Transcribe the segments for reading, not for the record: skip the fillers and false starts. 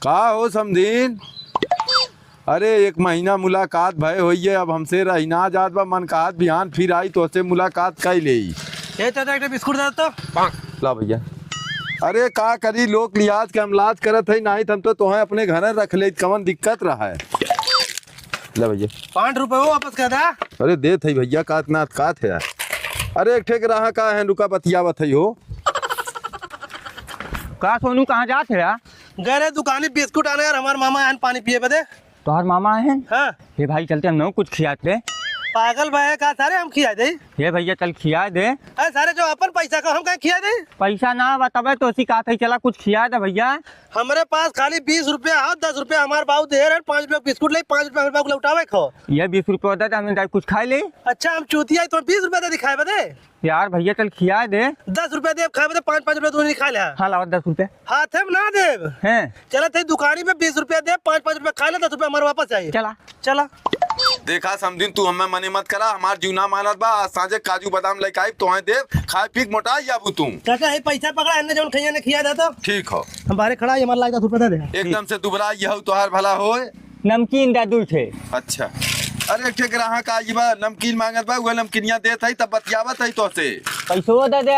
का हो समदीन? अरे एक महीना मुलाकात भय होइए, अब हमसे रहीना जात बा। मन कहत बिहान फिर आई तो से मुलाकात कई ले। ये चाचा एक बिस्कुट दे तो। ला भैया। अरे का करी, लोग लिहाज के अमलाज करत है नहीं, हम तो तोहे अपने घर रख ले, कवन दिक्कत रहा है। ला भैया 5 रुपए वो वापस कर दा। अरे दे थे भैया, कातना कात है यार। अरे एक ठेक रहा का है, रुका बतियावत है हो। का सोनू कहाँ जात है यार? गए रे दुकानी बिस्कुट आने यार, हमारे मामा आन पानी पिए बदे। तोहर मामा है? हाँ ये भाई चलते हम कुछ खियाते। पागल भाई का सारे हम खिया दे। ये भैया चल खिया दे। अरे सारे जो अपन पैसा का हम कहीं खिया दे। पैसा ना बतावे तो उसी का था, चला कुछ खिया दे भैया। हमारे पास खाली 20 रुपया है, 10 रुपया हमारे बाबू दे रहे, 5 रुपया बिस्कुट ले, 5 रुपया हमारे बाबू लौटावे खो। ये 20 रुपये होता था, हमने कुछ खाए ले। अच्छा हम चूतिया तो 20 रुपया दे दिखाए बदे। यार भैया चल खिया दे। 10 रुपया दे खाए बदे, 5-5 रुपया तूने खा लिया। हाँ लाओ 10 रुपये। हाथ में ना दे हैं चला थे दुकानी पे 20 रुपया दे, 5-5 रुपया खा ले, 10 रुपया हमारे वापस चाहिए। चला चला देखा समझिन, तू हमें मने मत करा, हमार जीवना मानत बा। आज साँझे काजू बादाम लेके आई तो दे, खाए पी मोटा जाबू तू। चाचा ये पैसा पकड़ा, अन्य जो खैया ने खिया दे तो ठीक हो। हम बाहर खड़ा, हमारा लायक 10 रुपया दे दे। एकदम से दुबरा यह तोहार भला हो। नमकीन दे दू थे। अच्छा अरे एक ठेक रहा का बा, नमकीन मांगत बा, वह नमकीनिया देत है तब बतियावत है तो से। पैसो दे दे।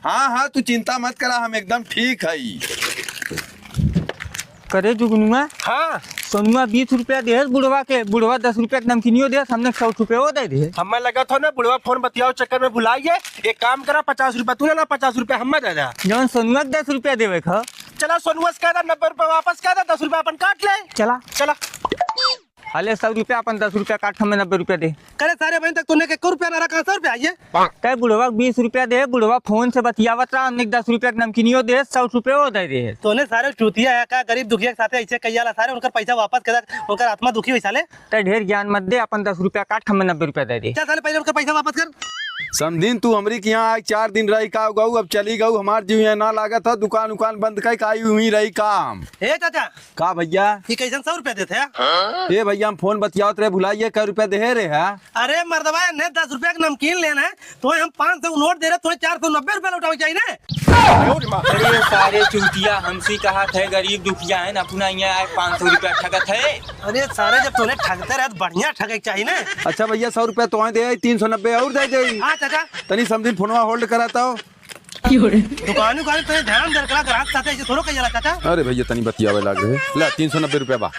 हाँ हाँ तू चिंता मत करा, हम एकदम ठीक है। करे जुगनुआ। हाँ सोनुआ 20 रुपया दे, बुढ़वा के बुढ़वा 10 रुपया नमकीनियो दे, हमने 100 रुपये वो दे दे। हमें लगा था ना बुढ़वा फोन बतियाओ चक्कर में भुलाइए। एक काम करा, 50 रुपया तू ना 50 रुपया हमें दे दे। जवन सोनुआ 10 रुपया देवे खा। चला सोनुआ से कह दे 90 रुपया वापस कह दे, 10 रुपया अपन काट ले। चला चला हाले 100 रुपया अपन 10 रुपया काट, हमें 90 रुपया दे। करे सारे बहन तक तूने के 1 रुपया ना रखा, 100 रुपया आइए। तय बुढ़वा 20 रुपया दे, बुढ़वा फोन से बतियावत रहा, हमने 10 रुपया नमकीनियो दे, 100 रुपये वो दे दे। तूने सारे चूतिया है का, गरीब दुखिया के साथ ऐसे कहियाला सारे उनका पैसा वापस कर दे, उनका आत्मा दुखी हुई साले। तय ढेर ज्ञान मत दे, अपन 10 रुपया काट, हमें 90 रुपया दे दे। चल साले पहले उनका पैसा वापस कर। समझिन तू हमरी के यहाँ 4 दिन रही का गऊ, अब चली गऊ। हमार जीव यहाँ ना लागत था, दुकान उकान बंद कर आई हुई रही काम। ए चाचा का भैया ये कैसे 100 रुपया देते हैं? ए भैया हम फोन बतियावत रहे, भुलाइए कै रुपया दे रहे है। अरे मर्दबा ने 10 रुपया का नमकीन लेना है तो हम 500 नोट दे रहे, तुम्हें 490 रुपया लौटावे चाहिए ना। अरे सारे चूतिया हमसे कहा थे, गरीब दुखिया है, अपना यहाँ 500 रुपया ठगत है। अरे सारे जब तूने ठगते रहे तो बढ़िया ठगे चाहिए ना। अच्छा भैया 100 रुपया तो दे, 390 और दे दे। हाँ चाचा तनी समझिन फोनवा होल्ड कराता हो। दुकान तो ध्यान दे, ग्राहक साथ ऐसे थोड़ा कहिए चाचा। अरे भैया तनी बतियावे लाग रहे, ला 390 रुपया बा।